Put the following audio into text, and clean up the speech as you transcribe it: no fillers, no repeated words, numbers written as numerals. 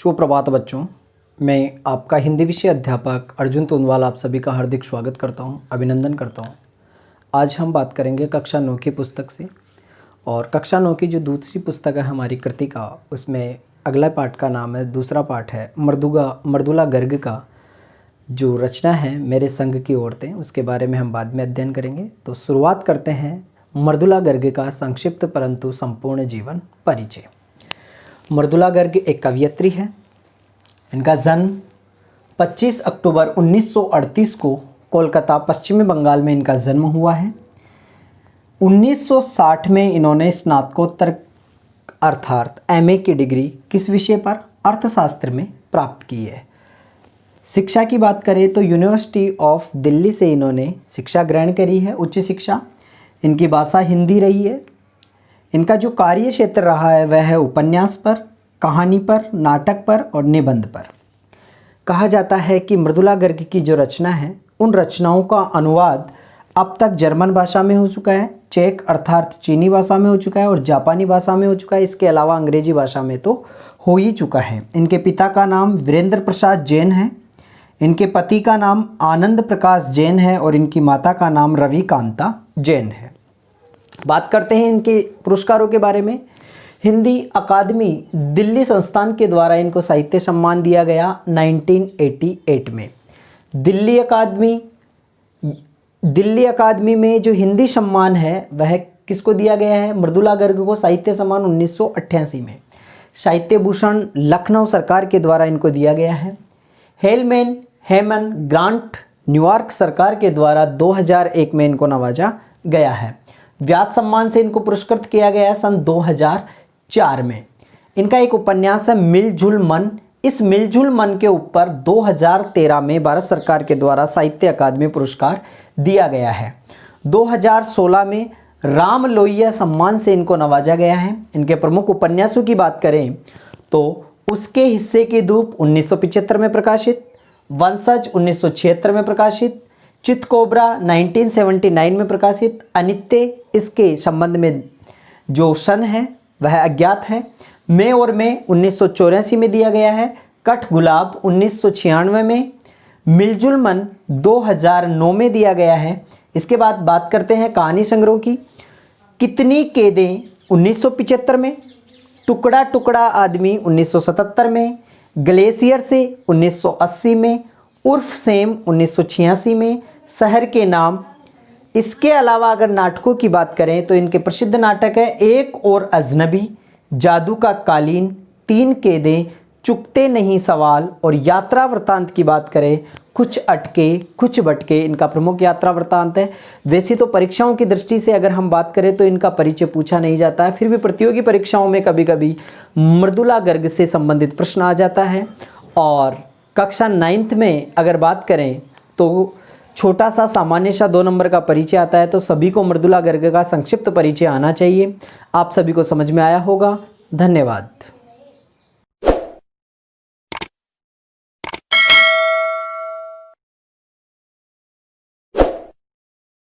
सुप्रभात बच्चों, मैं आपका हिंदी विषय अध्यापक अर्जुन तोनवाल आप सभी का हार्दिक स्वागत करता हूं, अभिनंदन करता हूं। आज हम बात करेंगे कक्षा 9 की पुस्तक से। और कक्षा 9 की जो दूसरी पुस्तक है हमारी कृतिका, उसमें अगला पाठ का नाम है, दूसरा पाठ है मृदुला गर्ग का जो रचना है मेरे संग की औरतें, उसके बारे में हम बाद में अध्ययन करेंगे। तो शुरुआत करते हैं मृदुला गर्ग का संक्षिप्त परंतु संपूर्ण जीवन परिचय। मृदुला गर्ग एक कवयित्री है। इनका जन्म 25 अक्टूबर 1938 को कोलकाता पश्चिमी बंगाल में इनका जन्म हुआ है। 1960 में इन्होंने स्नातकोत्तर अर्थात एमए की डिग्री किस विषय पर, अर्थशास्त्र में प्राप्त की है। शिक्षा की बात करें तो यूनिवर्सिटी ऑफ दिल्ली से इन्होंने शिक्षा ग्रहण करी है, उच्च शिक्षा। इनकी भाषा हिंदी रही है। इनका जो कार्य क्षेत्र रहा है वह है उपन्यास पर, कहानी पर, नाटक पर और निबंध पर। कहा जाता है कि मृदुला गर्ग की जो रचना है उन रचनाओं का अनुवाद अब तक जर्मन भाषा में हो चुका है, चेक अर्थात चीनी भाषा में हो चुका है और जापानी भाषा में हो चुका है। इसके अलावा अंग्रेजी भाषा में तो हो ही चुका है। इनके पिता का नाम वीरेंद्र प्रसाद जैन है, इनके पति का नाम आनंद प्रकाश जैन है और इनकी माता का नाम रवि कांता जैन है। बात करते हैं इनके पुरस्कारों के बारे में। हिंदी अकादमी दिल्ली संस्थान के द्वारा इनको साहित्य सम्मान दिया गया 1988 में। दिल्ली अकादमी में जो हिंदी सम्मान है वह किसको दिया गया है? मृदुला गर्ग को साहित्य सम्मान 1988 में। साहित्य भूषण लखनऊ सरकार के द्वारा इनको दिया गया है। हेमन ग्रांट न्यूयॉर्क सरकार के द्वारा 2001 में इनको नवाजा गया है। व्यास सम्मान से इनको पुरस्कृत किया गया है सन 2004 में। इनका एक उपन्यास है मिलजुल मन। इस मिलजुल मन के ऊपर 2013 में भारत सरकार के द्वारा साहित्य अकादमी पुरस्कार दिया गया है। 2016 में राम लोहिया सम्मान से इनको नवाजा गया है। इनके प्रमुख उपन्यासों की बात करें तो उसके हिस्से की धूप 1975 में प्रकाशित, वंशज 1976 में प्रकाशित, चितकोबरा 1979 में प्रकाशित, अनित्य इसके संबंध में जो सन है वह अज्ञात है, मैं और मैं 1984 में दिया गया है, कठ गुलाब 1996 में, मिलजुल मन 2009 में दिया गया है। इसके बाद बात करते हैं कहानी संग्रह की। कितनी केदें 1975 में, टुकड़ा टुकड़ा आदमी 1977 में, ग्लेशियर से 1980 में, उर्फ सेम 1986 में, शहर के नाम। इसके अलावा अगर नाटकों की बात करें तो इनके प्रसिद्ध नाटक है एक और अजनबी, जादू का कालीन, तीन केदें, चुकते नहीं सवाल और यात्रा वृतांत की बात करें कुछ अटके कुछ बटके इनका प्रमुख यात्रा वृतांत है। वैसे तो परीक्षाओं की दृष्टि से अगर हम बात करें तो इनका परिचय पूछा नहीं जाता है, फिर भी प्रतियोगी परीक्षाओं में कभी कभी मृदुला गर्ग से संबंधित प्रश्न आ जाता है। और कक्षा 9th में अगर बात करें तो छोटा सा सामान्य सा 2 नंबर का परिचय आता है, तो सभी को मृदुला गर्ग का संक्षिप्त परिचय आना चाहिए। आप सभी को समझ में आया होगा। धन्यवाद।